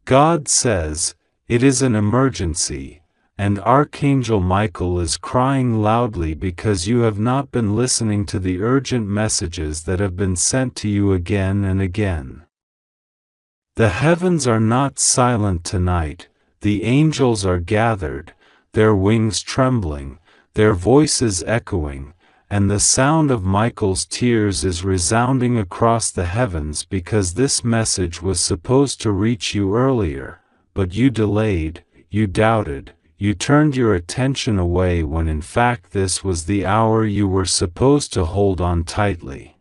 God says, it is an emergency, and Archangel Michael is crying loudly because you have not been listening to the urgent messages that have been sent to you again and again. The heavens are not silent tonight, the angels are gathered, their wings trembling, their voices echoing, and the sound of Michael's tears is resounding across the heavens because this message was supposed to reach you earlier, but you delayed, you doubted, you turned your attention away when in fact this was the hour you were supposed to hold on tightly.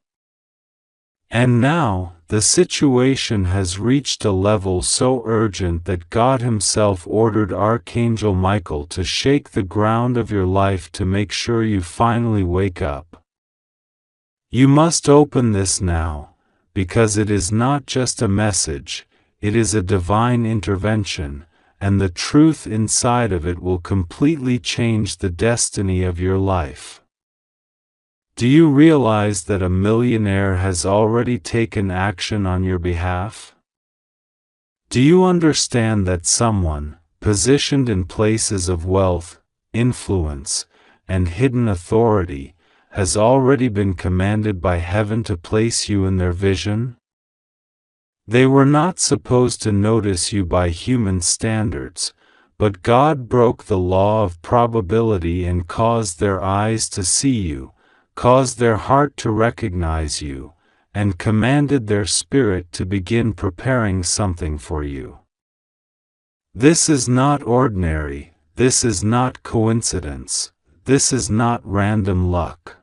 And now, the situation has reached a level so urgent that God Himself ordered Archangel Michael to shake the ground of your life to make sure you finally wake up. You must open this now, because it is not just a message, it is a divine intervention, and the truth inside of it will completely change the destiny of your life. Do you realize that a millionaire has already taken action on your behalf? Do you understand that someone, positioned in places of wealth, influence, and hidden authority, has already been commanded by heaven to place you in their vision? They were not supposed to notice you by human standards, but God broke the law of probability and caused their eyes to see you, caused their heart to recognize you, and commanded their spirit to begin preparing something for you. This is not ordinary, this is not coincidence, this is not random luck.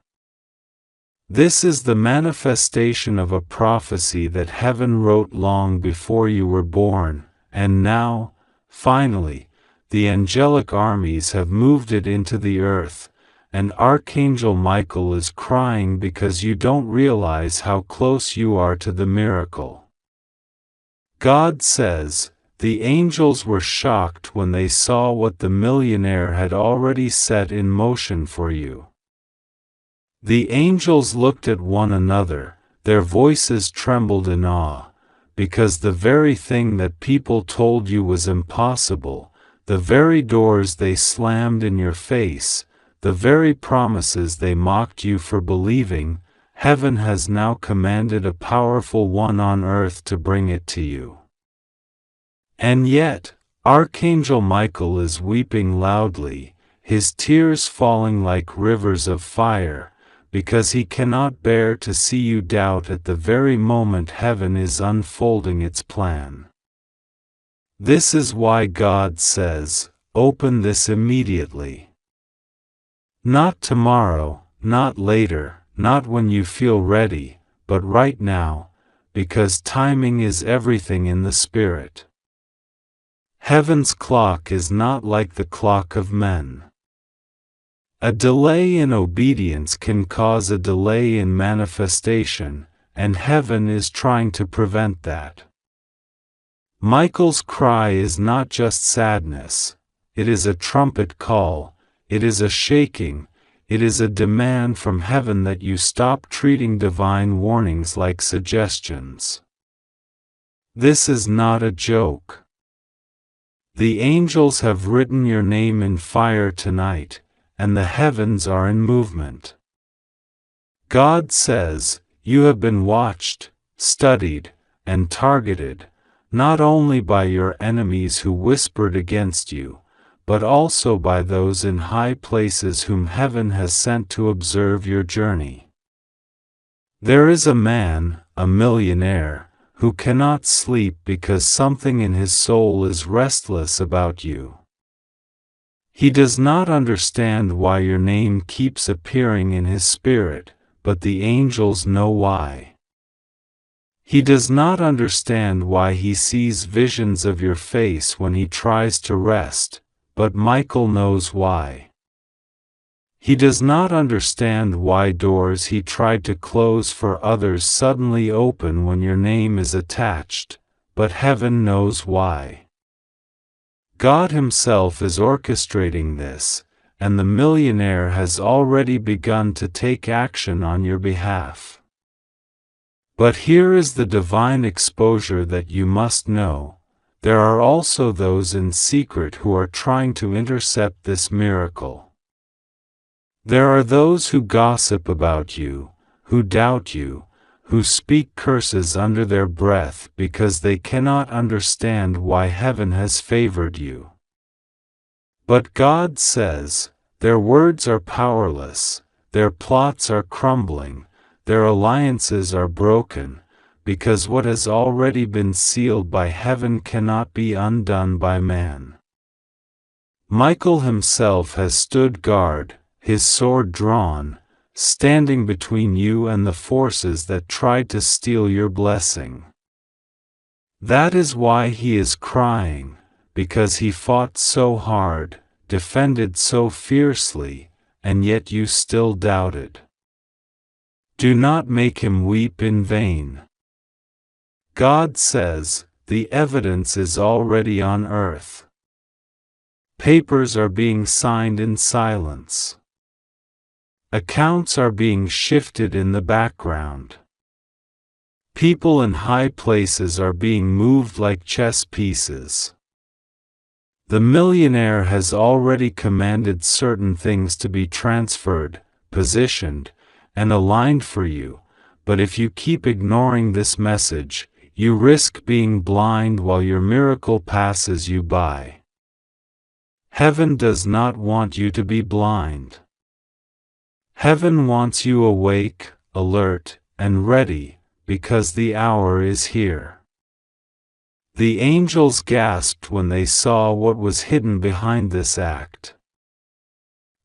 This is the manifestation of a prophecy that heaven wrote long before you were born, and now, finally, the angelic armies have moved it into the earth, and Archangel Michael is crying because you don't realize how close you are to the miracle. God says, the angels were shocked when they saw what the millionaire had already set in motion for you. The angels looked at one another, their voices trembled in awe, because the very thing that people told you was impossible, the very doors they slammed in your face, the very promises they mocked you for believing, heaven has now commanded a powerful one on earth to bring it to you. And yet, Archangel Michael is weeping loudly, his tears falling like rivers of fire, because he cannot bear to see you doubt at the very moment heaven is unfolding its plan. This is why God says, open this immediately. Not tomorrow, not later, not when you feel ready, but right now, because timing is everything in the Spirit. Heaven's clock is not like the clock of men. A delay in obedience can cause a delay in manifestation, and heaven is trying to prevent that. Michael's cry is not just sadness, it is a trumpet call, it is a shaking, it is a demand from heaven that you stop treating divine warnings like suggestions. This is not a joke. The angels have written your name in fire tonight, and the heavens are in movement. God says, you have been watched, studied, and targeted, not only by your enemies who whispered against you, but also by those in high places whom heaven has sent to observe your journey. There is a man, a millionaire, who cannot sleep because something in his soul is restless about you. He does not understand why your name keeps appearing in his spirit, but the angels know why. He does not understand why he sees visions of your face when he tries to rest, but Michael knows why. He does not understand why doors he tried to close for others suddenly open when your name is attached, but heaven knows why. God Himself is orchestrating this, and the millionaire has already begun to take action on your behalf. But here is the divine exposure that you must know. there are also those in secret who are trying to intercept this miracle. There are those who gossip about you, who doubt you, who speak curses under their breath because they cannot understand why heaven has favored you. But God says, their words are powerless, their plots are crumbling, their alliances are broken, because what has already been sealed by heaven cannot be undone by man. Michael himself has stood guard, his sword drawn, standing between you and the forces that tried to steal your blessing. That is why he is crying, because he fought so hard, defended so fiercely, and yet you still doubted. Do not make him weep in vain. God says, the evidence is already on earth. Papers are being signed in silence. Accounts are being shifted in the background. People in high places are being moved like chess pieces. The millionaire has already commanded certain things to be transferred, positioned, and aligned for you, but if you keep ignoring this message, you risk being blind while your miracle passes you by. Heaven does not want you to be blind. Heaven wants you awake, alert, and ready, because the hour is here. The angels gasped when they saw what was hidden behind this act.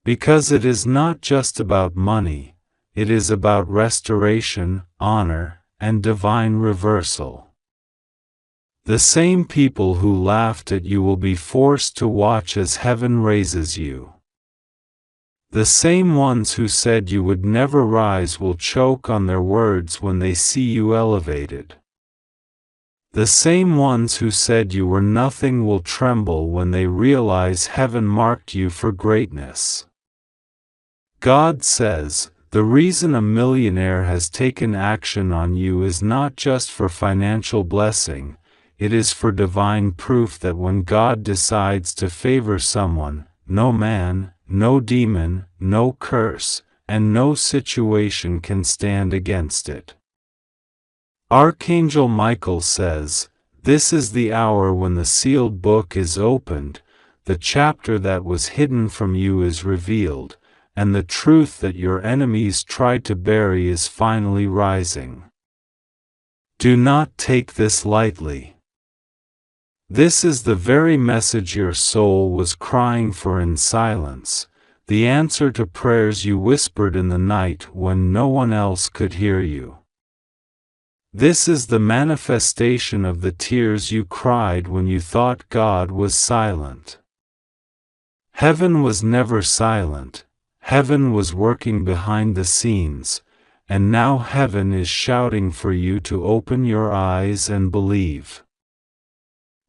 Because it is not just about money, it is about restoration, honor, and divine reversal. The same people who laughed at you will be forced to watch as heaven raises you. The same ones who said you would never rise will choke on their words when they see you elevated. The same ones who said you were nothing will tremble when they realize heaven marked you for greatness. God says, the reason a millionaire has taken action on you is not just for financial blessing, it is for divine proof that when God decides to favor someone, no man, no demon, no curse, and no situation can stand against it. Archangel Michael says, this is the hour when the sealed book is opened, the chapter that was hidden from you is revealed, and the truth that your enemies tried to bury is finally rising. Do not take this lightly. This is the very message your soul was crying for in silence, the answer to prayers you whispered in the night when no one else could hear you. This is the manifestation of the tears you cried when you thought God was silent. Heaven was never silent. Heaven was working behind the scenes, and now heaven is shouting for you to open your eyes and believe.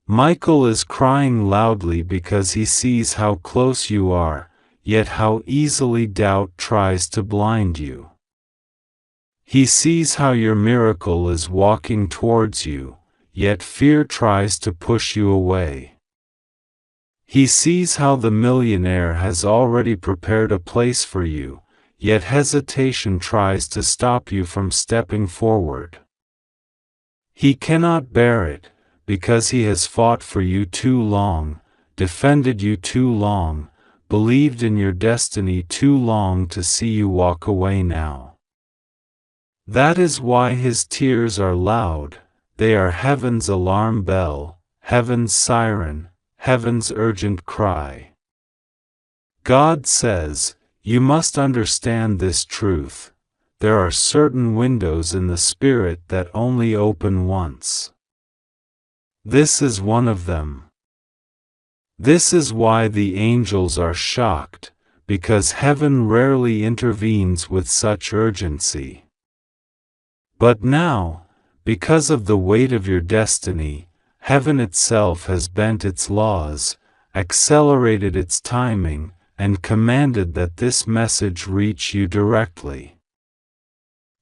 Michael is crying loudly because he sees how close you are, yet how easily doubt tries to blind you. He sees how your miracle is walking towards you, yet fear tries to push you away. He sees how the millionaire has already prepared a place for you, yet hesitation tries to stop you from stepping forward. He cannot bear it, because he has fought for you too long, defended you too long, believed in your destiny too long to see you walk away now. That is why his tears are loud, they are heaven's alarm bell, heaven's siren, heaven's urgent cry. God says, you must understand this truth, there are certain windows in the Spirit that only open once. This is one of them. This is why the angels are shocked, because heaven rarely intervenes with such urgency. But now, because of the weight of your destiny, heaven itself has bent its laws, accelerated its timing, and commanded that this message reach you directly.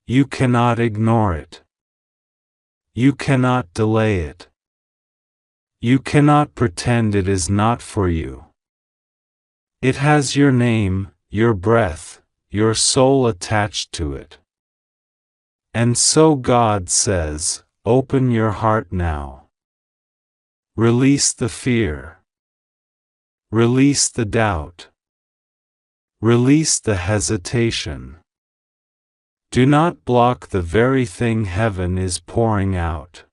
You cannot ignore it. You cannot delay it. You cannot pretend it is not for you. It has your name, your breath, your soul attached to it. And so God says, open your heart now. Release the fear. Release the doubt. Release the hesitation. Do not block the very thing heaven is pouring out.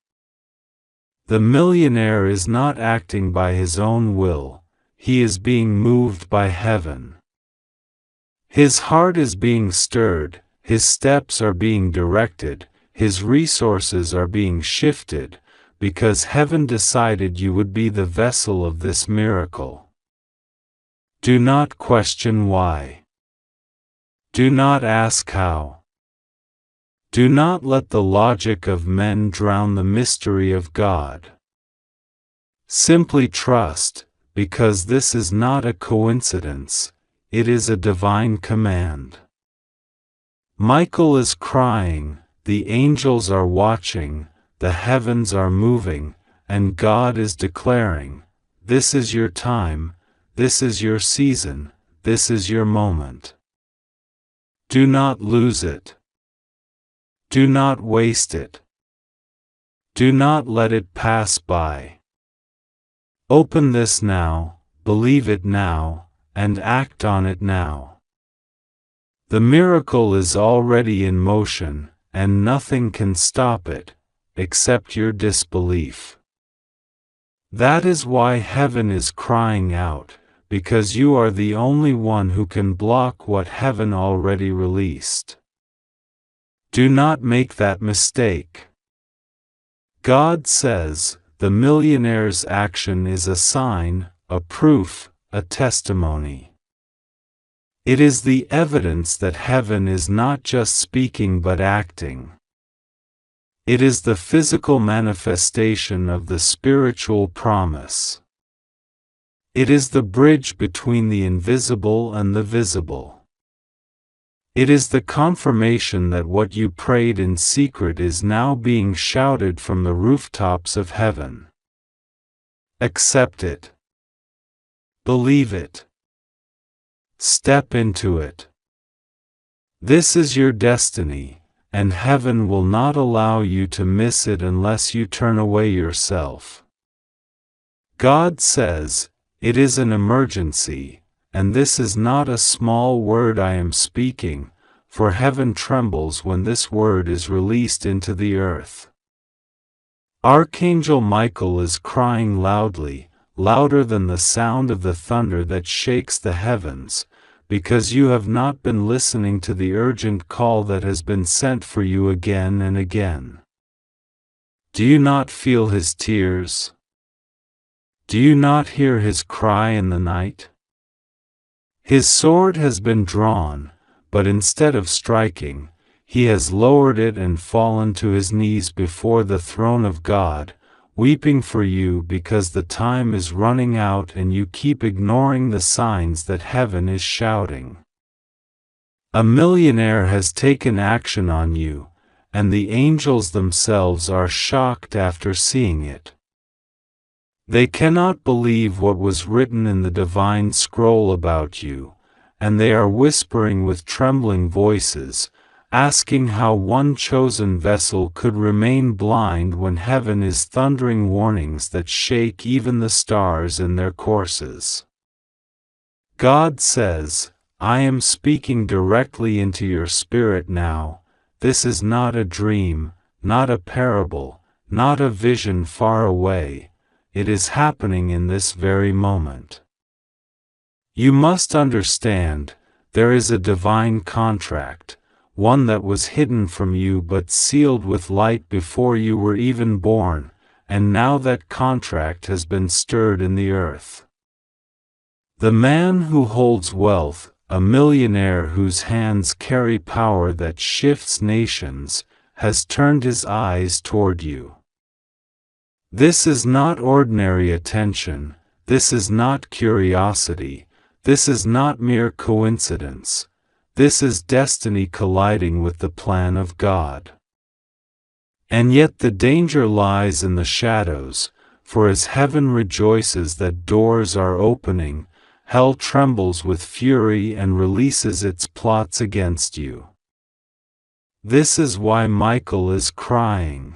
The millionaire is not acting by his own will, he is being moved by heaven. His heart is being stirred, his steps are being directed, his resources are being shifted, because heaven decided you would be the vessel of this miracle. Do not question why. Do not ask how. Do not let the logic of men drown the mystery of God. Simply trust, because this is not a coincidence, it is a divine command. Michael is crying, the angels are watching, the heavens are moving, and God is declaring, this is your time, this is your season, this is your moment. Do not lose it. Do not waste it. Do not let it pass by. Open this now, believe it now, and act on it now. The miracle is already in motion, and nothing can stop it, except your disbelief. That is why heaven is crying out, because you are the only one who can block what heaven already released. Do not make that mistake. God says, the millionaire's action is a sign, a proof, a testimony. It is the evidence that heaven is not just speaking but acting. It is the physical manifestation of the spiritual promise. It is the bridge between the invisible and the visible. It is the confirmation that what you prayed in secret is now being shouted from the rooftops of heaven. Accept it. Believe it. Step into it. This is your destiny, and heaven will not allow you to miss it unless you turn away yourself. God says, it is an emergency, and this is not a small word I am speaking, for heaven trembles when this word is released into the earth. Archangel Michael is crying loudly, louder than the sound of the thunder that shakes the heavens, because you have not been listening to the urgent call that has been sent for you again and again. Do you not feel his tears? Do you not hear his cry in the night? His sword has been drawn, but instead of striking, he has lowered it and fallen to his knees before the throne of God, weeping for you because the time is running out and you keep ignoring the signs that heaven is shouting. A millionaire has taken action on you, and the angels themselves are shocked after seeing it. They cannot believe what was written in the divine scroll about you, and they are whispering with trembling voices, asking how one chosen vessel could remain blind when heaven is thundering warnings that shake even the stars in their courses. God says, I am speaking directly into your spirit now. This is not a dream, not a parable, not a vision far away. It is happening in this very moment. You must understand, there is a divine contract, one that was hidden from you but sealed with light before you were even born, and now that contract has been stirred in the earth. The man who holds wealth, a millionaire whose hands carry power that shifts nations, has turned his eyes toward you. This is not ordinary attention, this is not curiosity, this is not mere coincidence, this is destiny colliding with the plan of God. And yet the danger lies in the shadows, for as heaven rejoices that doors are opening, hell trembles with fury and releases its plots against you. This is why Michael is crying.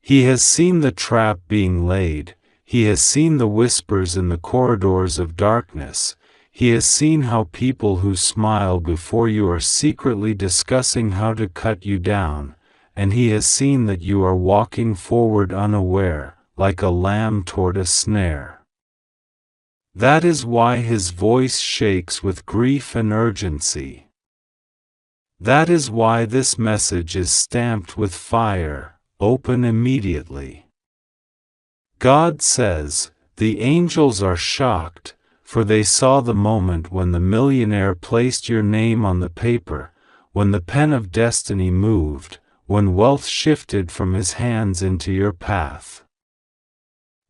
He has seen the trap being laid, he has seen the whispers in the corridors of darkness, he has seen how people who smile before you are secretly discussing how to cut you down, and he has seen that you are walking forward unaware, like a lamb toward a snare. That is why his voice shakes with grief and urgency. That is why this message is stamped with fire, open immediately. God says, the angels are shocked, for they saw the moment when the millionaire placed your name on the paper, when the pen of destiny moved, when wealth shifted from his hands into your path.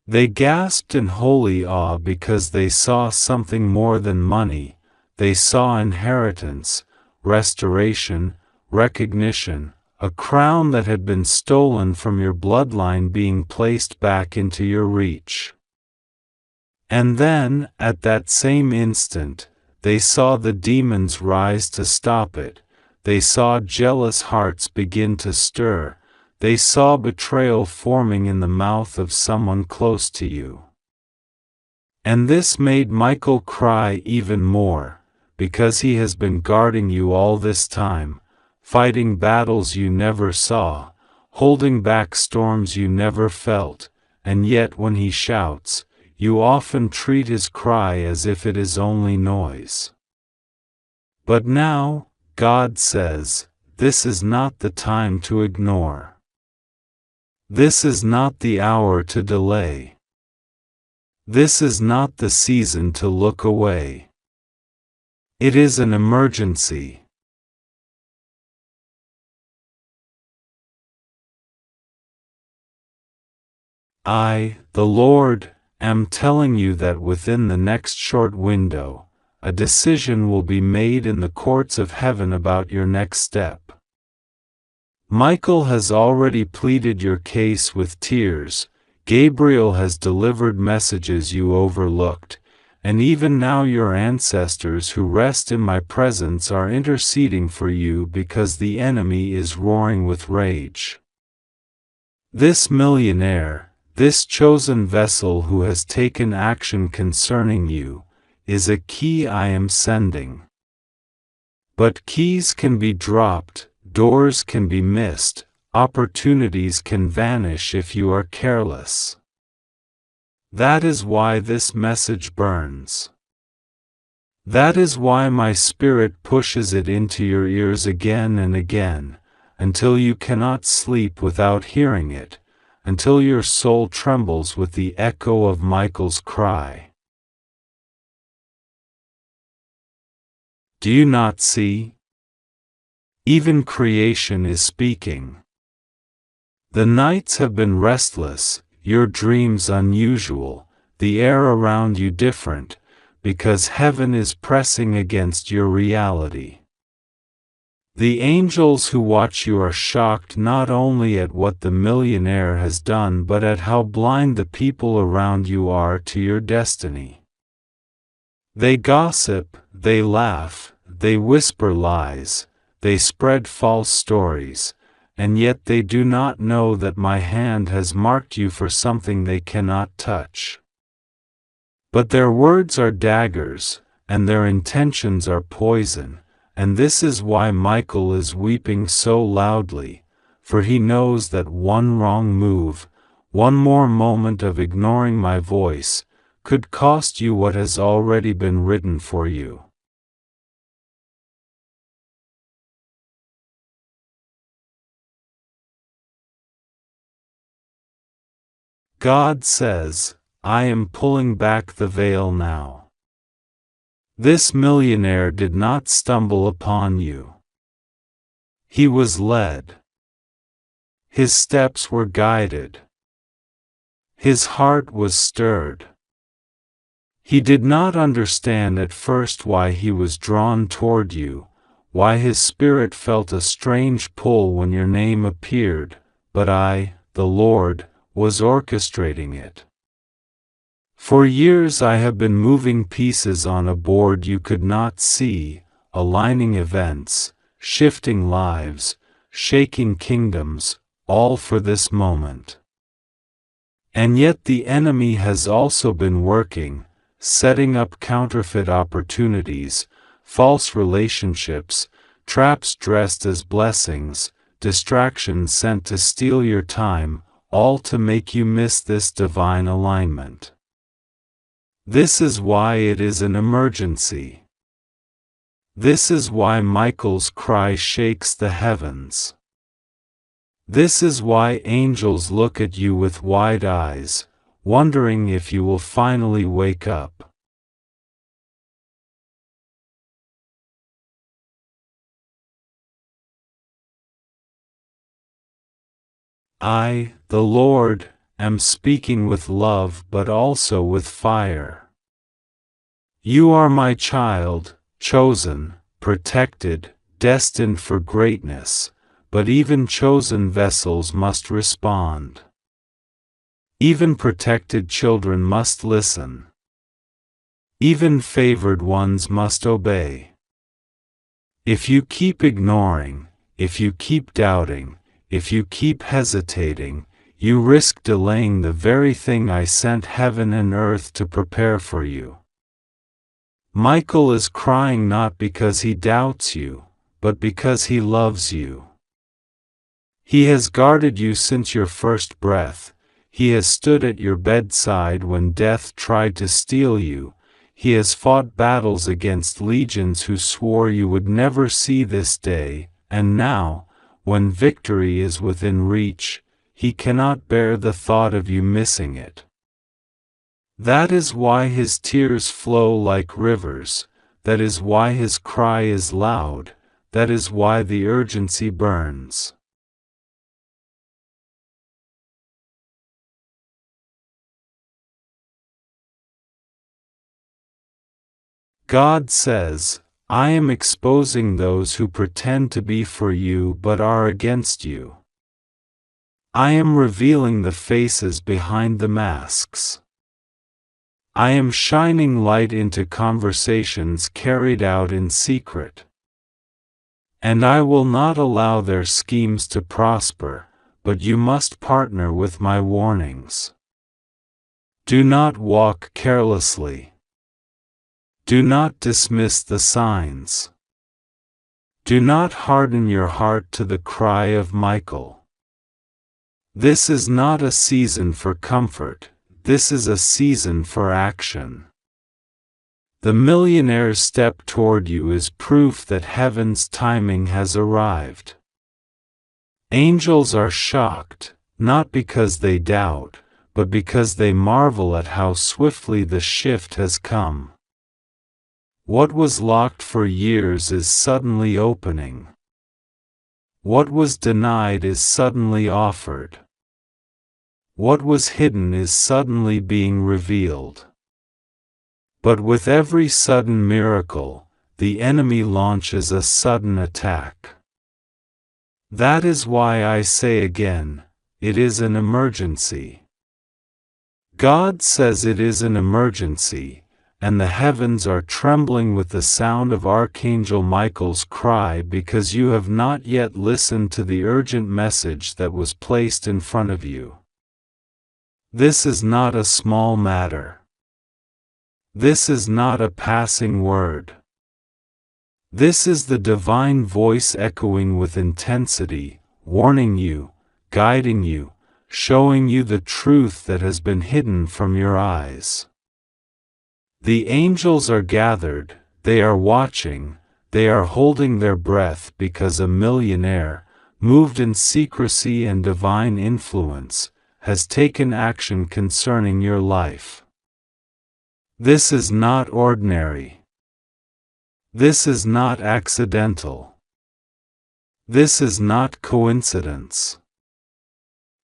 They gasped in holy awe because they saw something more than money, they saw inheritance, restoration, recognition, a crown that had been stolen from your bloodline being placed back into your reach. And then, at that same instant, they saw the demons rise to stop it, they saw jealous hearts begin to stir, they saw betrayal forming in the mouth of someone close to you. And this made Michael cry even more, because he has been guarding you all this time, fighting battles you never saw, holding back storms you never felt, and yet when he shouts, you often treat his cry as if it is only noise. But now, God says, this is not the time to ignore. This is not the hour to delay. This is not the season to look away. It is an emergency. I, the Lord, am telling you that within the next short window, a decision will be made in the courts of heaven about your next step. Michael has already pleaded your case with tears, Gabriel has delivered messages you overlooked, and even now your ancestors who rest in my presence are interceding for you because the enemy is roaring with rage. This millionaire, this chosen vessel who has taken action concerning you, is a key I am sending. But keys can be dropped, doors can be missed, opportunities can vanish if you are careless. That is why this message burns. That is why my spirit pushes it into your ears again and again, until you cannot sleep without hearing it, until your soul trembles with the echo of Michael's cry. Do you not see? Even creation is speaking. The nights have been restless, your dreams unusual, the air around you different, because heaven is pressing against your reality. The angels who watch you are shocked not only at what the millionaire has done but at how blind the people around you are to your destiny. They gossip, they laugh, they whisper lies, they spread false stories, and yet they do not know that my hand has marked you for something they cannot touch. But their words are daggers, and their intentions are poison. And this is why Michael is weeping so loudly, for he knows that one wrong move, one more moment of ignoring my voice, could cost you what has already been written for you. God says, I am pulling back the veil now. This millionaire did not stumble upon you. He was led. His steps were guided. His heart was stirred. He did not understand at first why he was drawn toward you, why his spirit felt a strange pull when your name appeared, but I, the Lord, was orchestrating it. For years I have been moving pieces on a board you could not see, aligning events, shifting lives, shaking kingdoms, all for this moment. And yet the enemy has also been working, setting up counterfeit opportunities, false relationships, traps dressed as blessings, distractions sent to steal your time, all to make you miss this divine alignment. This is why it is an emergency. This is why Michael's cry shakes the heavens. This is why angels look at you with wide eyes, wondering if you will finally wake up. I, the Lord, am speaking with love but also with fire. You are my child, chosen, protected, destined for greatness, but even chosen vessels must respond. Even protected children must listen. Even favored ones must obey. If you keep ignoring, if you keep doubting, if you keep hesitating, you risk delaying the very thing I sent heaven and earth to prepare for you. Michael is crying not because he doubts you, but because he loves you. He has guarded you since your first breath. He has stood at your bedside when death tried to steal you. He has fought battles against legions who swore you would never see this day, and now, when victory is within reach, he cannot bear the thought of you missing it. That is why his tears flow like rivers, that is why his cry is loud, that is why the urgency burns. God says, I am exposing those who pretend to be for you but are against you. I am revealing the faces behind the masks. I am shining light into conversations carried out in secret. And I will not allow their schemes to prosper, but you must partner with my warnings. Do not walk carelessly. Do not dismiss the signs. Do not harden your heart to the cry of Michael. This is not a season for comfort, this is a season for action. The millionaire's step toward you is proof that heaven's timing has arrived. Angels are shocked, not because they doubt, but because they marvel at how swiftly the shift has come. What was locked for years is suddenly opening. What was denied is suddenly offered. What was hidden is suddenly being revealed. But with every sudden miracle, the enemy launches a sudden attack. That is why I say again, it is an emergency. God says it is an emergency, and the heavens are trembling with the sound of Archangel Michael's cry because you have not yet listened to the urgent message that was placed in front of you. This is not a small matter. This is not a passing word. This is the divine voice echoing with intensity, warning you, guiding you, showing you the truth that has been hidden from your eyes. The angels are gathered, they are watching, they are holding their breath because a millionaire, moved in secrecy and divine influence, has taken action concerning your life. This is not ordinary. This is not accidental. This is not coincidence.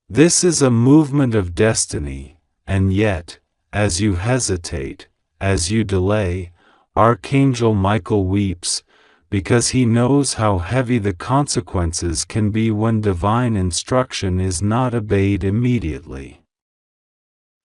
This is a movement of destiny, and yet, as you hesitate, as you delay, Archangel Michael weeps, because he knows how heavy the consequences can be when divine instruction is not obeyed immediately.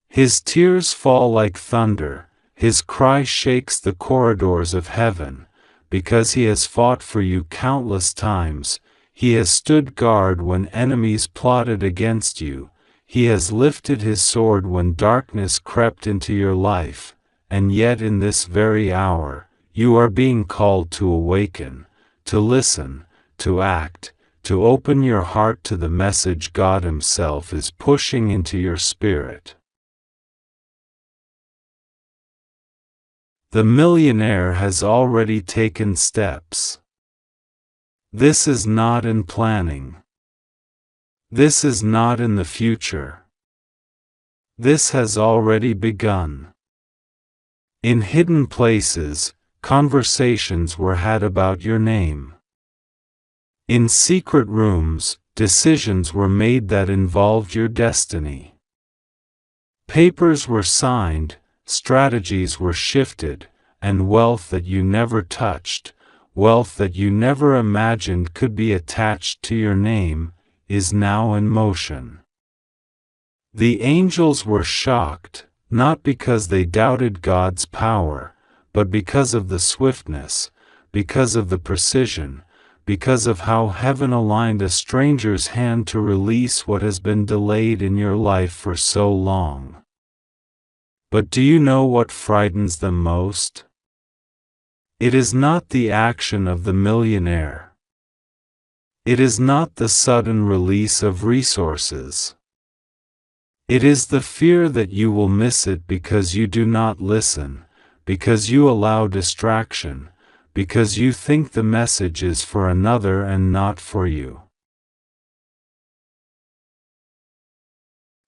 His tears fall like thunder, his cry shakes the corridors of heaven, because he has fought for you countless times, he has stood guard when enemies plotted against you, he has lifted his sword when darkness crept into your life, and yet in this very hour, you are being called to awaken, to listen, to act, to open your heart to the message God Himself is pushing into your spirit. The millionaire has already taken steps. This is not in planning. This is not in the future. This has already begun. In hidden places, conversations were had about your name. In secret rooms, decisions were made that involved your destiny. Papers were signed, strategies were shifted, and wealth that you never touched, wealth that you never imagined could be attached to your name, is now in motion. The angels were shocked, not because they doubted God's power, but because of the swiftness, because of the precision, because of how heaven aligned a stranger's hand to release what has been delayed in your life for so long. But do you know what frightens them most? It is not the action of the millionaire. It is not the sudden release of resources. It is the fear that you will miss it because you do not listen, because you allow distraction, because you think the message is for another and not for you.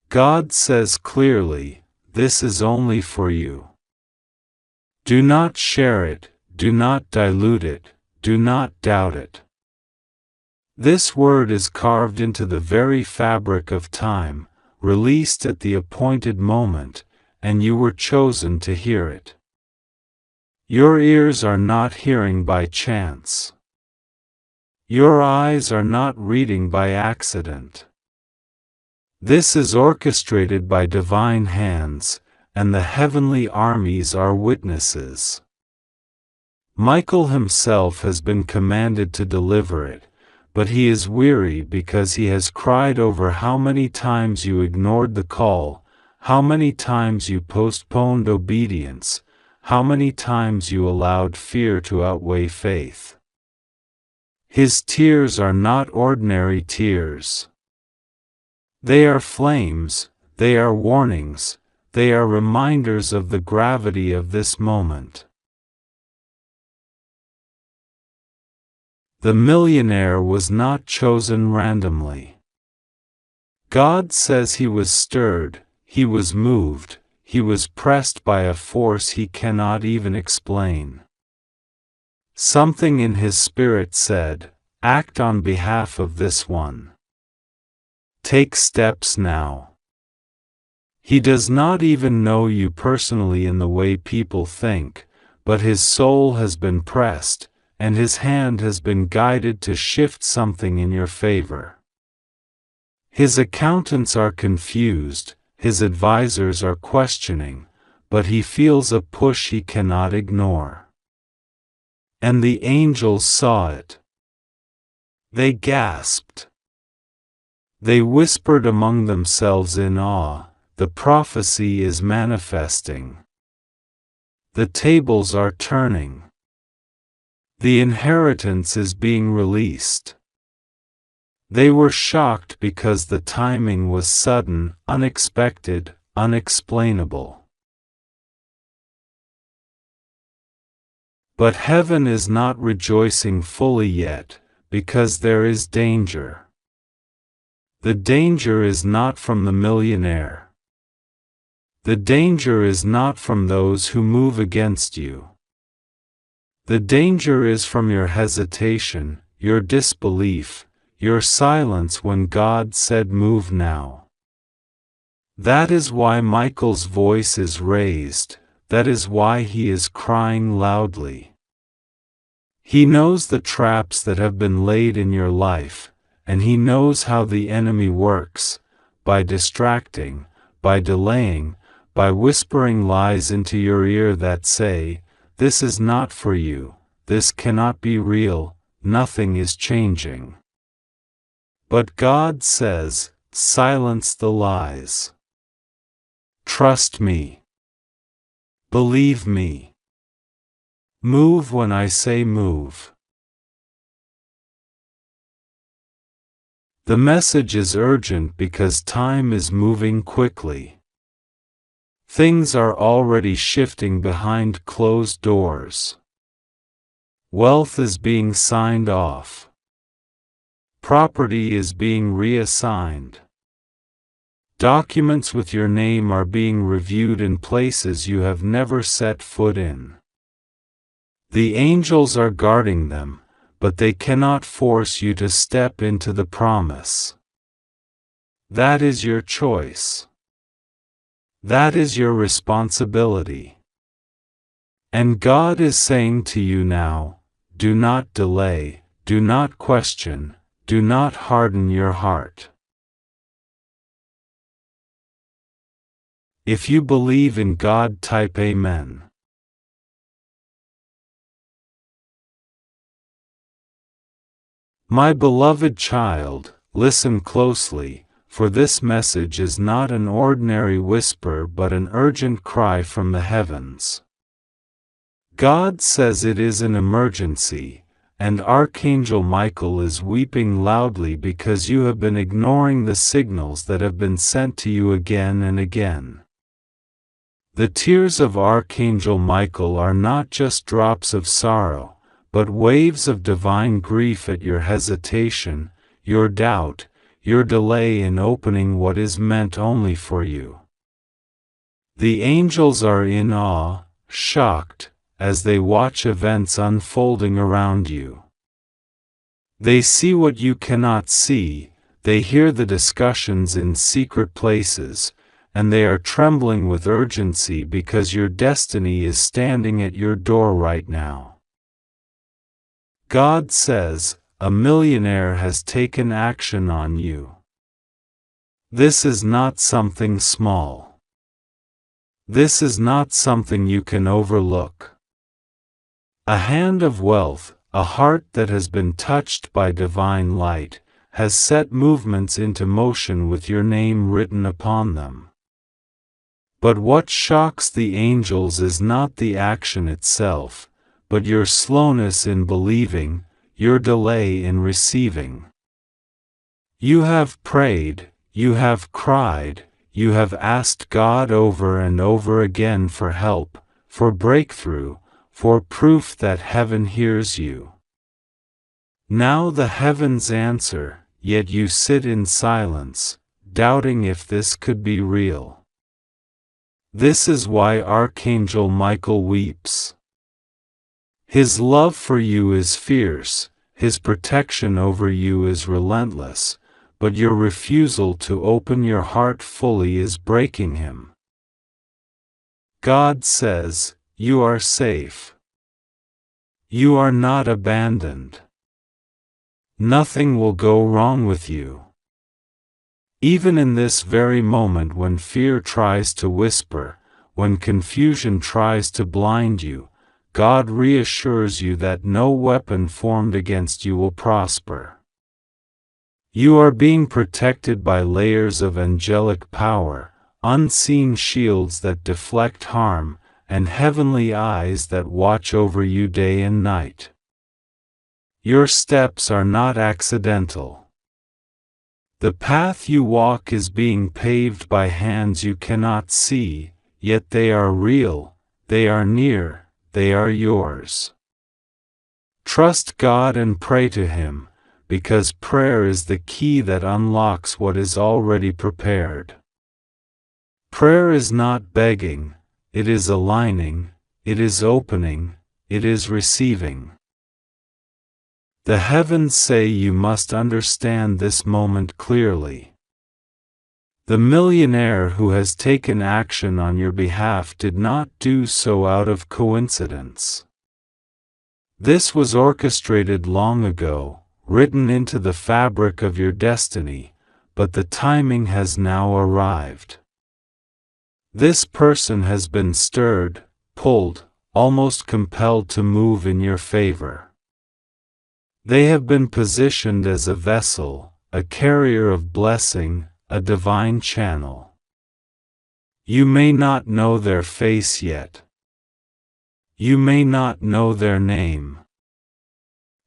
God says clearly, this is only for you. Do not share it, do not dilute it, do not doubt it. This word is carved into the very fabric of time, released at the appointed moment, and you were chosen to hear it. Your ears are not hearing by chance. Your eyes are not reading by accident. This is orchestrated by divine hands, and the heavenly armies are witnesses. Michael himself has been commanded to deliver it, but he is weary because he has cried over how many times you ignored the call, how many times you postponed obedience, how many times you allowed fear to outweigh faith. His tears are not ordinary tears. They are flames, they are warnings, they are reminders of the gravity of this moment. The millionaire was not chosen randomly. God says he was stirred, he was moved, he was pressed by a force he cannot even explain. Something in his spirit said, act on behalf of this one. Take steps now. He does not even know you personally in the way people think, but his soul has been pressed, and his hand has been guided to shift something in your favor. His accountants are confused, his advisors are questioning, but he feels a push he cannot ignore. And the angels saw it. They gasped. They whispered among themselves in awe, the prophecy is manifesting. The tables are turning. The inheritance is being released. They were shocked because the timing was sudden, unexpected, unexplainable. But heaven is not rejoicing fully yet, because there is danger. The danger is not from the millionaire. The danger is not from those who move against you. The danger is from your hesitation, your disbelief, your silence when God said move now. That is why Michael's voice is raised, that is why he is crying loudly. He knows the traps that have been laid in your life, and he knows how the enemy works, by distracting, by delaying, by whispering lies into your ear that say, "This is not for you, this cannot be real, nothing is changing." But God says, silence the lies. Trust me. Believe me. Move when I say move. The message is urgent because time is moving quickly. Things are already shifting behind closed doors. Wealth is being signed off. Property is being reassigned. Documents with your name are being reviewed in places you have never set foot in. The angels are guarding them, but they cannot force you to step into the promise. That is your choice. That is your responsibility. And God is saying to you now, do not delay, do not question, do not harden your heart. If you believe in God, type Amen. My beloved child, listen closely, for this message is not an ordinary whisper but an urgent cry from the heavens. God says it is an emergency, and Archangel Michael is weeping loudly because you have been ignoring the signals that have been sent to you again and again. The tears of Archangel Michael are not just drops of sorrow, but waves of divine grief at your hesitation, your doubt, your delay in opening what is meant only for you. The angels are in awe, shocked, as they watch events unfolding around you. They see what you cannot see, they hear the discussions in secret places, and they are trembling with urgency because your destiny is standing at your door right now. God says, a millionaire has taken action on you. This is not something small. This is not something you can overlook. A hand of wealth, a heart that has been touched by divine light, has set movements into motion with your name written upon them. But what shocks the angels is not the action itself, but your slowness in believing, your delay in receiving. You have prayed, you have cried, you have asked God over and over again for help, for breakthrough, for proof that heaven hears you. Now the heavens answer, yet you sit in silence, doubting if this could be real. This is why Archangel Michael weeps. His love for you is fierce, his protection over you is relentless, but your refusal to open your heart fully is breaking him. God says, you are safe. You are not abandoned. Nothing will go wrong with you. Even in this very moment when fear tries to whisper, when confusion tries to blind you, God reassures you that no weapon formed against you will prosper. You are being protected by layers of angelic power, unseen shields that deflect harm, and heavenly eyes that watch over you day and night. Your steps are not accidental. The path you walk is being paved by hands you cannot see, yet they are real, they are near, they are yours. Trust God and pray to Him, because prayer is the key that unlocks what is already prepared. Prayer is not begging, it is aligning, it is opening, it is receiving. The heavens say you must understand this moment clearly. The millionaire who has taken action on your behalf did not do so out of coincidence. This was orchestrated long ago, written into the fabric of your destiny, but the timing has now arrived. This person has been stirred, pulled, almost compelled to move in your favor. They have been positioned as a vessel, a carrier of blessing, a divine channel. You may not know their face yet. You may not know their name.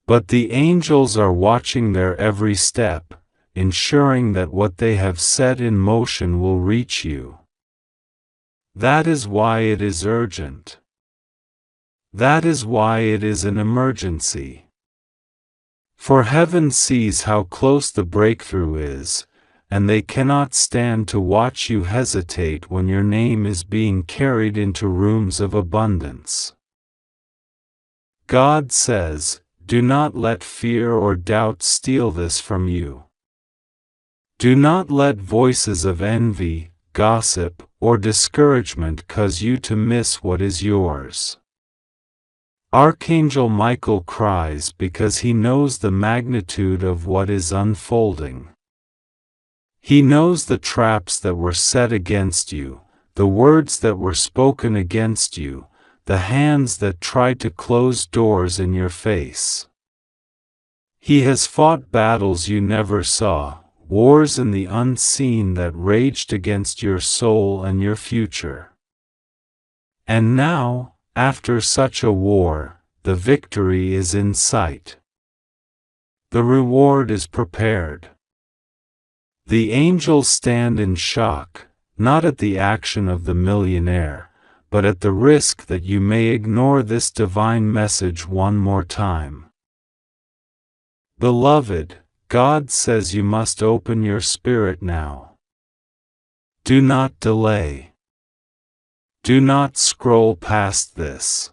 But the angels are watching their every step, ensuring that what they have set in motion will reach you. That is why it is urgent. That is why it is an emergency. For heaven sees how close the breakthrough is, and they cannot stand to watch you hesitate when your name is being carried into rooms of abundance. God says, do not let fear or doubt steal this from you. Do not let voices of envy, gossip, or discouragement cause you to miss what is yours. Archangel Michael cries because he knows the magnitude of what is unfolding. He knows the traps that were set against you, the words that were spoken against you, the hands that tried to close doors in your face. He has fought battles you never saw, wars in the unseen that raged against your soul and your future. And now, after such a war, the victory is in sight. The reward is prepared. The angels stand in shock, not at the action of the millionaire, but at the risk that you may ignore this divine message one more time. Beloved, God says you must open your spirit now. Do not delay. Do not scroll past this.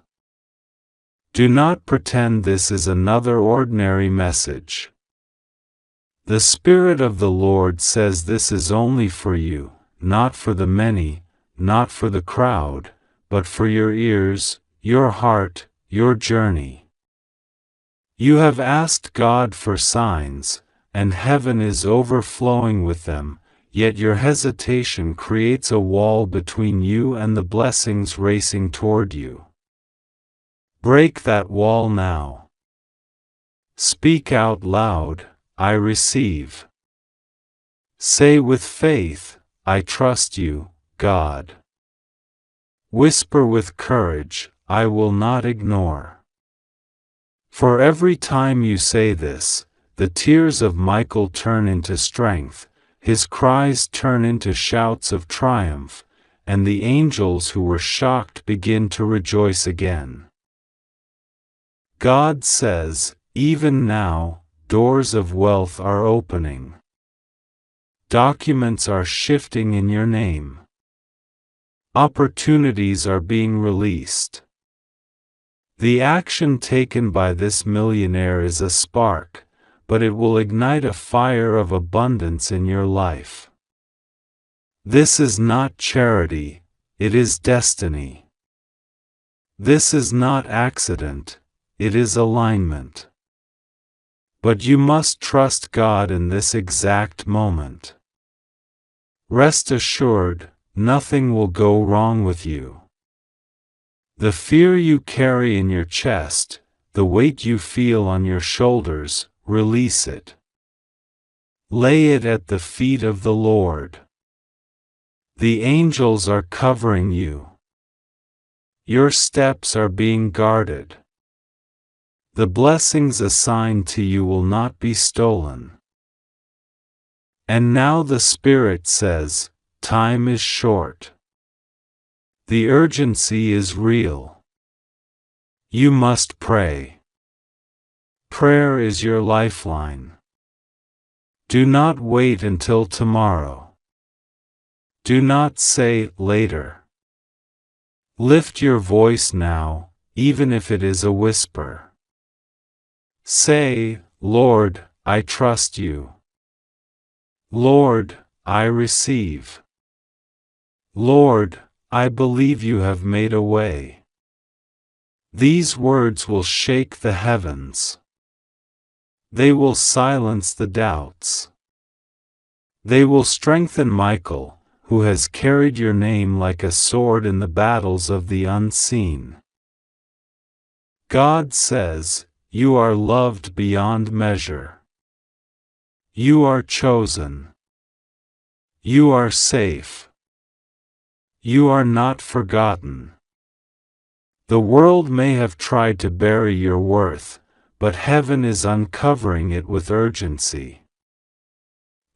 Do not pretend this is another ordinary message. The Spirit of the Lord says this is only for you, not for the many, not for the crowd, but for your ears, your heart, your journey. You have asked God for signs, and heaven is overflowing with them, yet your hesitation creates a wall between you and the blessings racing toward you. Break that wall now. Speak out loud, I receive. Say with faith, I trust you, God. Whisper with courage, I will not ignore. For every time you say this, the tears of Michael turn into strength, his cries turn into shouts of triumph, and the angels who were shocked begin to rejoice again. God says, even now, doors of wealth are opening. Documents are shifting in your name. Opportunities are being released. The action taken by this millionaire is a spark, but it will ignite a fire of abundance in your life. This is not charity, it is destiny. This is not accident, it is alignment. But you must trust God in this exact moment. Rest assured, nothing will go wrong with you. The fear you carry in your chest, the weight you feel on your shoulders, release it. Lay it at the feet of the Lord. The angels are covering you. Your steps are being guarded. The blessings assigned to you will not be stolen. And now the Spirit says, time is short. The urgency is real. You must pray. Prayer is your lifeline. Do not wait until tomorrow. Do not say later. Lift your voice now, even if it is a whisper. Say, Lord, I trust you. Lord, I receive. Lord, I believe you have made a way. These words will shake the heavens. They will silence the doubts. They will strengthen Michael, who has carried your name like a sword in the battles of the unseen. God says, you are loved beyond measure. You are chosen. You are safe. You are not forgotten. The world may have tried to bury your worth, but heaven is uncovering it with urgency.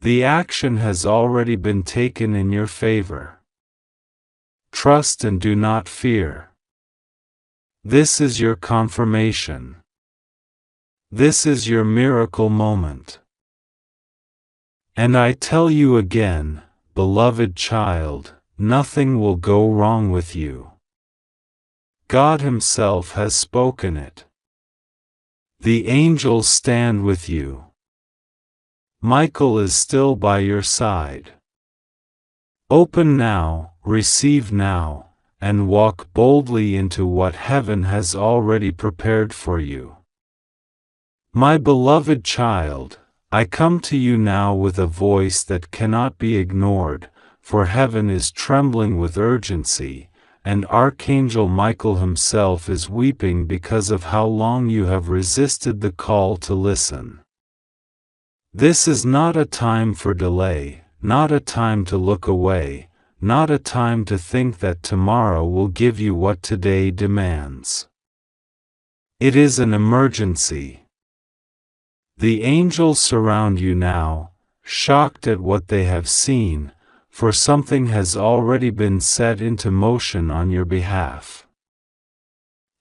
The action has already been taken in your favor. Trust and do not fear. This is your confirmation. This is your miracle moment. And I tell you again, beloved child, nothing will go wrong with you. God Himself has spoken it. The angels stand with you. Michael is still by your side. Open now, receive now, and walk boldly into what heaven has already prepared for you. My beloved child, I come to you now with a voice that cannot be ignored, for heaven is trembling with urgency, and Archangel Michael himself is weeping because of how long you have resisted the call to listen. This is not a time for delay, not a time to look away, not a time to think that tomorrow will give you what today demands. It is an emergency. The angels surround you now, shocked at what they have seen, for something has already been set into motion on your behalf.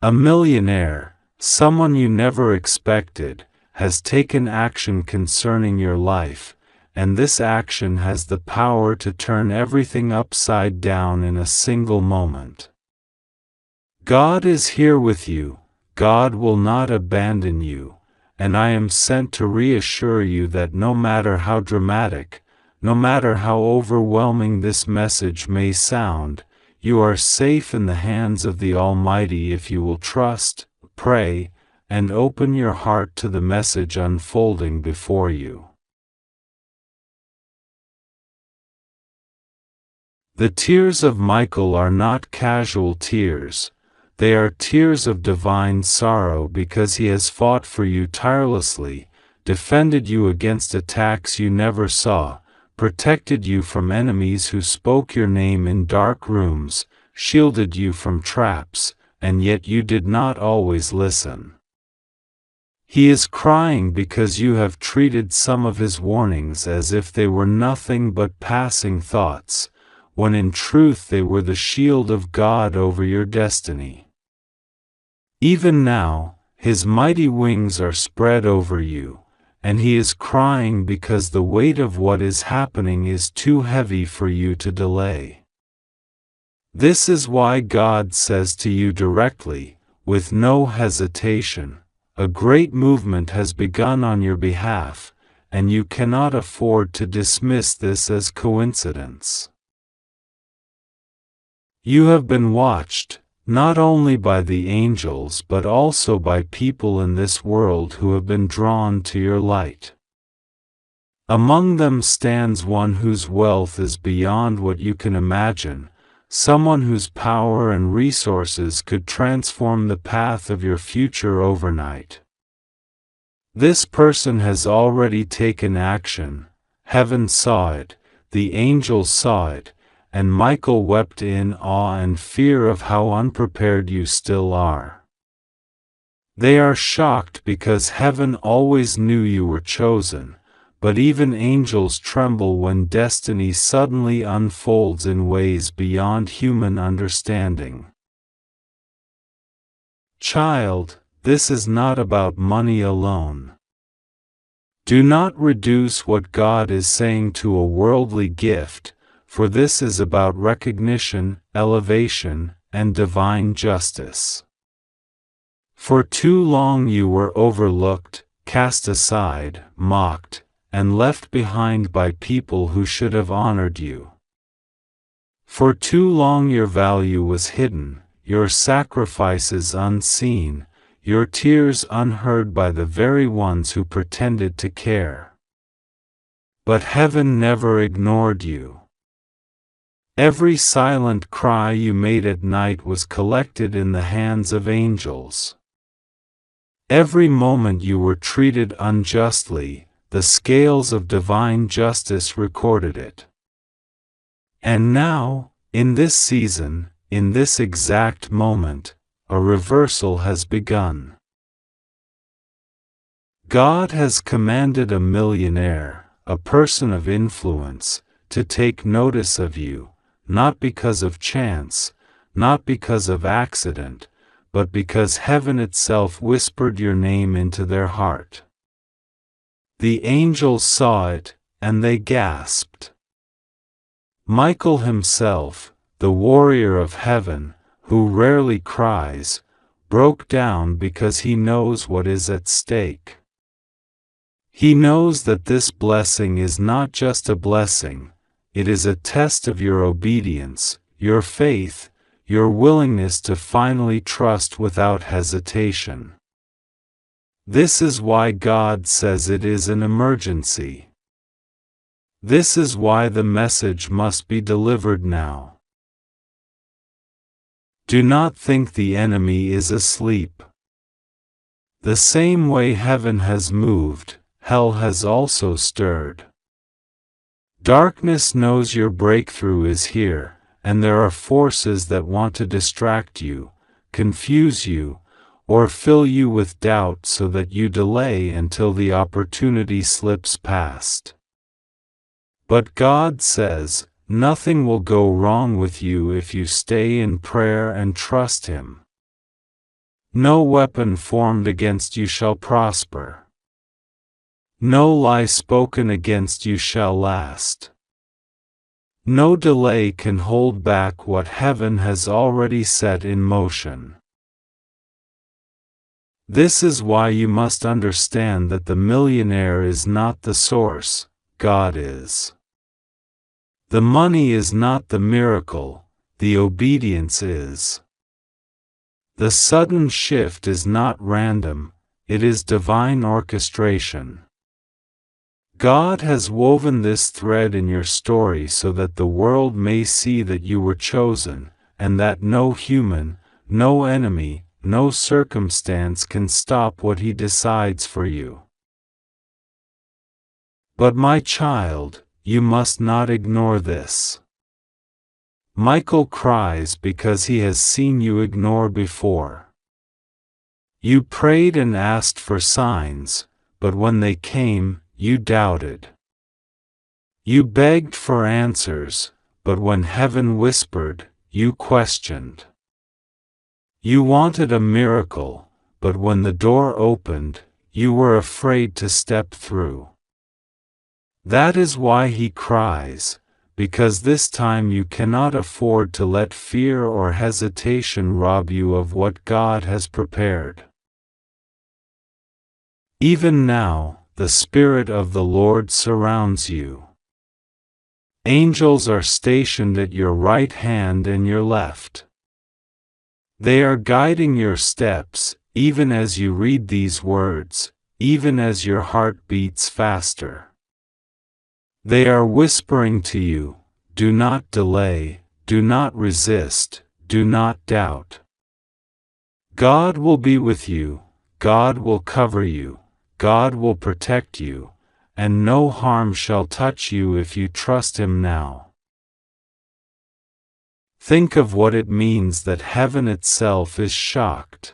A millionaire, someone you never expected, has taken action concerning your life, and this action has the power to turn everything upside down in a single moment. God is here with you, God will not abandon you, and I am sent to reassure you that no matter how dramatic, no matter how overwhelming this message may sound, you are safe in the hands of the Almighty if you will trust, pray, and open your heart to the message unfolding before you. The tears of Michael are not casual tears, they are tears of divine sorrow because he has fought for you tirelessly, defended you against attacks you never saw, protected you from enemies who spoke your name in dark rooms, shielded you from traps, and yet you did not always listen. He is crying because you have treated some of his warnings as if they were nothing but passing thoughts, when in truth they were the shield of God over your destiny. Even now, his mighty wings are spread over you, and he is crying because the weight of what is happening is too heavy for you to delay. This is why God says to you directly, with no hesitation, a great movement has begun on your behalf, and you cannot afford to dismiss this as coincidence. You have been watched, not only by the angels but also by people in this world who have been drawn to your light. Among them stands one whose wealth is beyond what you can imagine, someone whose power and resources could transform the path of your future overnight. This person has already taken action, heaven saw it, the angels saw it, and Michael wept in awe and fear of how unprepared you still are. They are shocked because heaven always knew you were chosen, but even angels tremble when destiny suddenly unfolds in ways beyond human understanding. Child, this is not about money alone. Do not reduce what God is saying to a worldly gift, for this is about recognition, elevation, and divine justice. For too long you were overlooked, cast aside, mocked, and left behind by people who should have honored you. For too long your value was hidden, your sacrifices unseen, your tears unheard by the very ones who pretended to care. But heaven never ignored you. Every silent cry you made at night was collected in the hands of angels. Every moment you were treated unjustly, the scales of divine justice recorded it. And now, in this season, in this exact moment, a reversal has begun. God has commanded a millionaire, a person of influence, to take notice of you, not because of chance, not because of accident, but because heaven itself whispered your name into their heart. The angels saw it, and they gasped. Michael himself, the warrior of heaven, who rarely cries, broke down because he knows what is at stake. He knows that this blessing is not just a blessing, it is a test of your obedience, your faith, your willingness to finally trust without hesitation. This is why God says it is an emergency. This is why the message must be delivered now. Do not think the enemy is asleep. The same way heaven has moved, hell has also stirred. Darkness knows your breakthrough is here, and there are forces that want to distract you, confuse you, or fill you with doubt so that you delay until the opportunity slips past. But God says, nothing will go wrong with you if you stay in prayer and trust Him. No weapon formed against you shall prosper. No lie spoken against you shall last. No delay can hold back what heaven has already set in motion. This is why you must understand that the millionaire is not the source, God is. The money is not the miracle, the obedience is. The sudden shift is not random, it is divine orchestration. God has woven this thread in your story so that the world may see that you were chosen, and that no human, no enemy, no circumstance can stop what He decides for you. But my child, you must not ignore this. Michael cries because he has seen you ignore before. You prayed and asked for signs, but when they came, you doubted. You begged for answers, but when heaven whispered, you questioned. You wanted a miracle, but when the door opened, you were afraid to step through. That is why He cries, because this time you cannot afford to let fear or hesitation rob you of what God has prepared. Even now, the Spirit of the Lord surrounds you. Angels are stationed at your right hand and your left. They are guiding your steps, even as you read these words, even as your heart beats faster. They are whispering to you, do not delay, do not resist, do not doubt. God will be with you, God will cover you, God will protect you, and no harm shall touch you if you trust Him now. Think of what it means that heaven itself is shocked.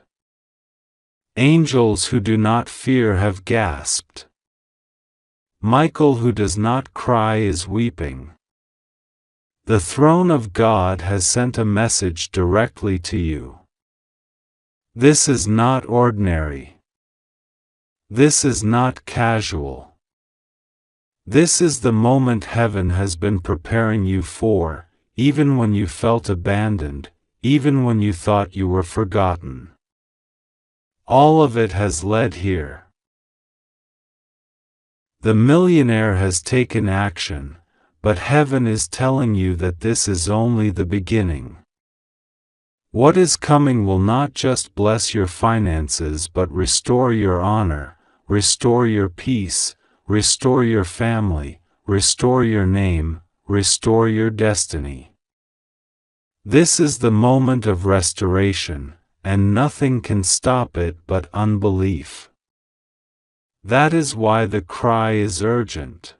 Angels who do not fear have gasped. Michael who does not cry is weeping. The throne of God has sent a message directly to you. This is not ordinary. This is not casual. This is the moment heaven has been preparing you for, even when you felt abandoned, even when you thought you were forgotten. All of it has led here. The millionaire has taken action, but heaven is telling you that this is only the beginning. What is coming will not just bless your finances but restore your honor, restore your peace, restore your family, restore your name, restore your destiny. This is the moment of restoration, and nothing can stop it but unbelief. That is why the cry is urgent.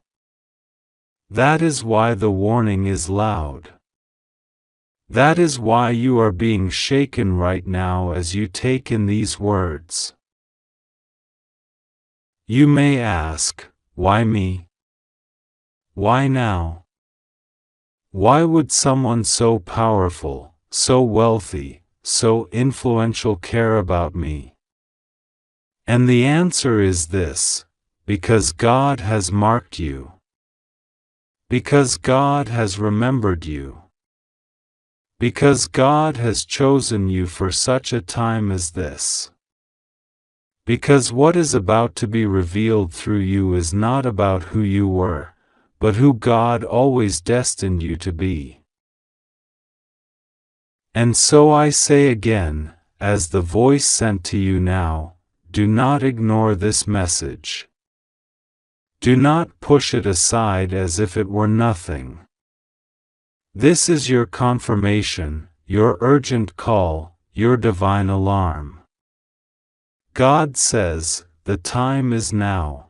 That is why the warning is loud. That is why you are being shaken right now as you take in these words. You may ask, why me? Why now? Why would someone so powerful, so wealthy, so influential care about me? And the answer is this: because God has marked you. Because God has remembered you. Because God has chosen you for such a time as this. Because what is about to be revealed through you is not about who you were, but who God always destined you to be. And so I say again, as the voice sent to you now, do not ignore this message. Do not push it aside as if it were nothing. This is your confirmation, your urgent call, your divine alarm. God says, the time is now.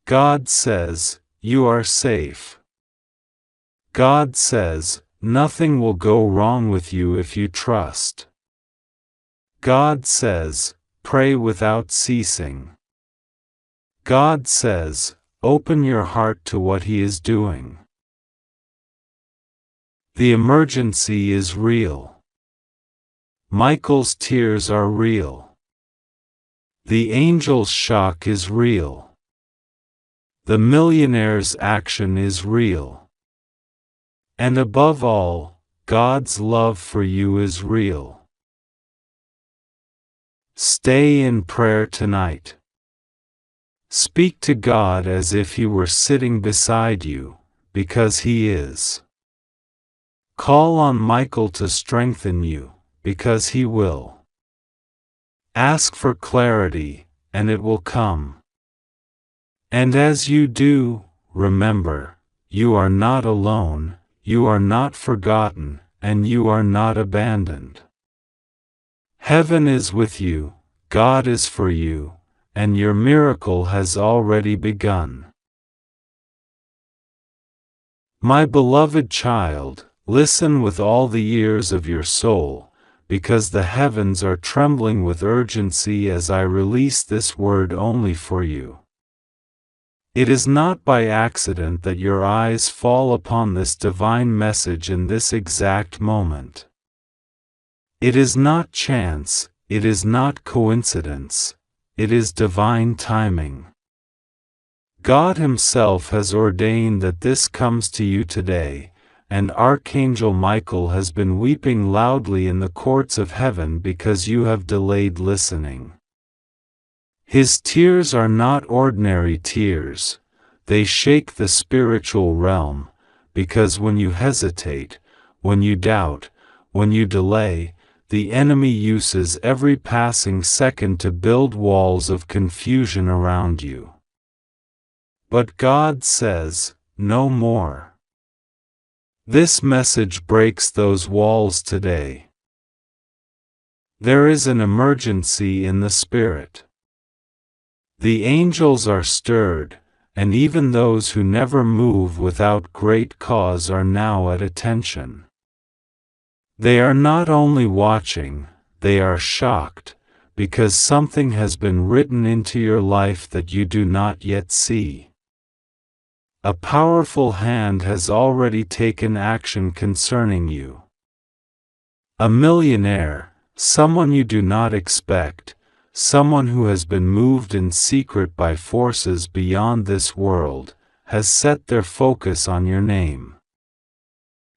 God says, you are safe. God says, nothing will go wrong with you if you trust. God says, pray without ceasing. God says, open your heart to what He is doing. The emergency is real. Michael's tears are real. The angel's shock is real. The millionaire's action is real. And above all, God's love for you is real. Stay in prayer tonight. Speak to God as if He were sitting beside you, because He is. Call on Michael to strengthen you, because He will. Ask for clarity, and it will come. And as you do, remember, you are not alone, you are not forgotten, and you are not abandoned. Heaven is with you, God is for you, and your miracle has already begun. My beloved child, listen with all the ears of your soul, because the heavens are trembling with urgency as I release this word only for you. It is not by accident that your eyes fall upon this divine message in this exact moment. It is not chance, it is not coincidence, it is divine timing. God Himself has ordained that this comes to you today, and Archangel Michael has been weeping loudly in the courts of heaven because you have delayed listening. His tears are not ordinary tears, they shake the spiritual realm, because when you hesitate, when you doubt, when you delay, the enemy uses every passing second to build walls of confusion around you. But God says, no more. This message breaks those walls today. There is an emergency in the Spirit. The angels are stirred, and even those who never move without great cause are now at attention. They are not only watching, they are shocked, because something has been written into your life that you do not yet see. A powerful hand has already taken action concerning you. A millionaire, someone you do not expect, someone who has been moved in secret by forces beyond this world, has set their focus on your name.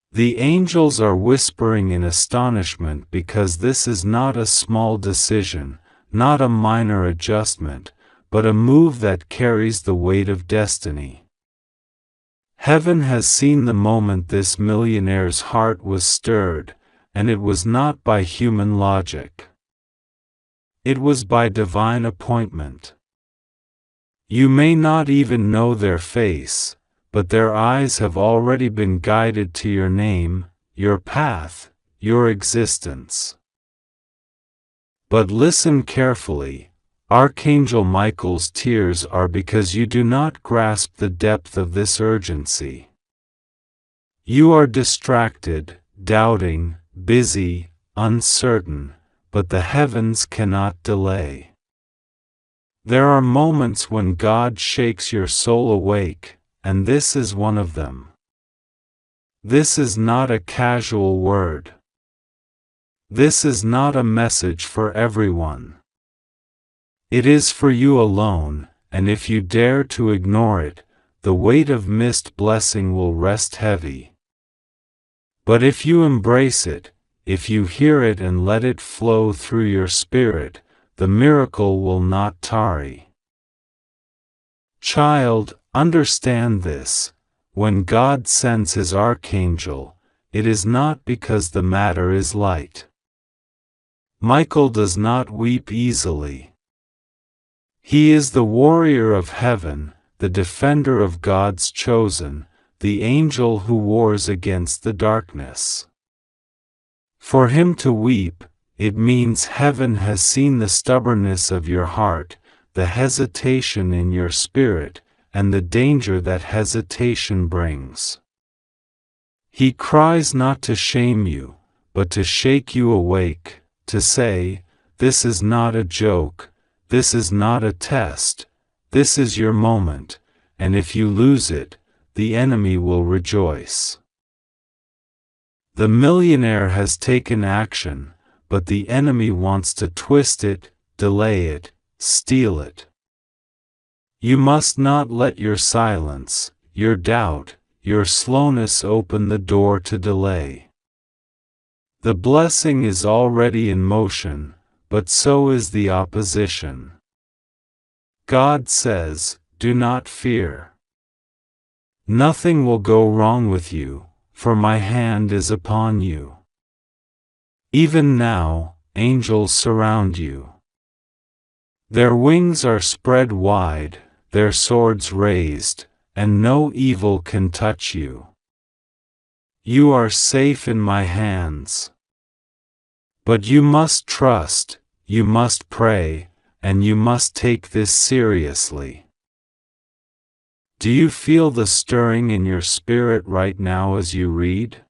The angels are whispering in astonishment because this is not a small decision, not a minor adjustment, but a move that carries the weight of destiny. Heaven has seen the moment this millionaire's heart was stirred, and it was not by human logic. It was by divine appointment. You may not even know their face, but their eyes have already been guided to your name, your path, your existence. But listen carefully. Archangel Michael's tears are because you do not grasp the depth of this urgency. You are distracted, doubting, busy, uncertain, but the heavens cannot delay. There are moments when God shakes your soul awake, and this is one of them. This is not a casual word. This is not a message for everyone. It is for you alone, and if you dare to ignore it, the weight of missed blessing will rest heavy. But if you embrace it, if you hear it and let it flow through your spirit, the miracle will not tarry. Child, understand this. When God sends His archangel, it is not because the matter is light. Michael does not weep easily. He is the warrior of heaven, the defender of God's chosen, the angel who wars against the darkness. For him to weep, it means heaven has seen the stubbornness of your heart, the hesitation in your spirit, and the danger that hesitation brings. He cries not to shame you, but to shake you awake, to say, "This is not a joke. This is not a test, this is your moment, and if you lose it, the enemy will rejoice." The millionaire has taken action, but the enemy wants to twist it, delay it, steal it. You must not let your silence, your doubt, your slowness open the door to delay. The blessing is already in motion, but so is the opposition. God says, "Do not fear. Nothing will go wrong with you, for my hand is upon you." Even now, angels surround you. Their wings are spread wide, their swords raised, and no evil can touch you. You are safe in my hands. But you must trust, you must pray, and you must take this seriously. Do you feel the stirring in your spirit right now as you read?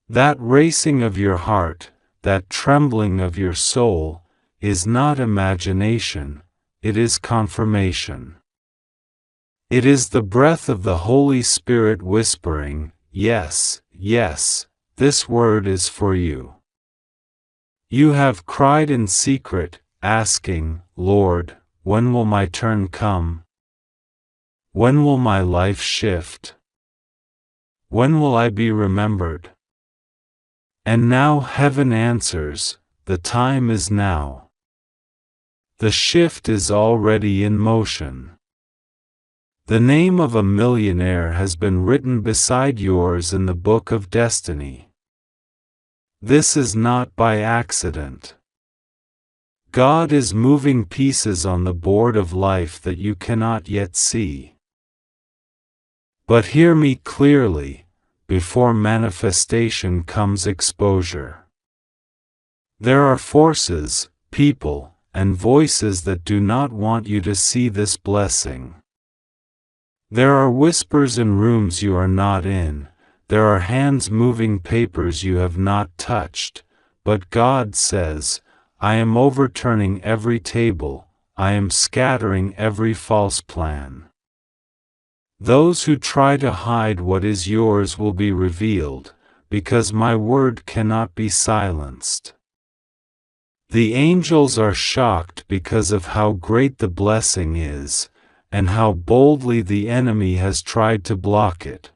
That racing of your heart, that trembling of your soul, is not imagination, it is confirmation. It is the breath of the Holy Spirit whispering, "Yes, yes, this word is for you." You have cried in secret, asking, "Lord, when will my turn come? When will my life shift? When will I be remembered?" And now heaven answers, the time is now. The shift is already in motion. The name of a millionaire has been written beside yours in the book of destiny. This is not by accident. God is moving pieces on the board of life that you cannot yet see. But hear me clearly, before manifestation comes exposure. There are forces, people, and voices that do not want you to see this blessing. There are whispers in rooms you are not in, there are hands moving papers you have not touched, but God says, "I am overturning every table, I am scattering every false plan." Those who try to hide what is yours will be revealed, because my word cannot be silenced. The angels are shocked because of how great the blessing is, and how boldly the enemy has tried to block it.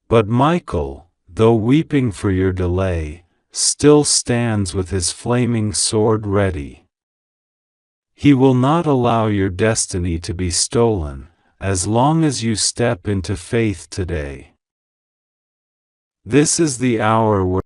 But Michael, though weeping for your delay, still stands with his flaming sword ready. He will not allow your destiny to be stolen, as long as you step into faith today. This is the hour where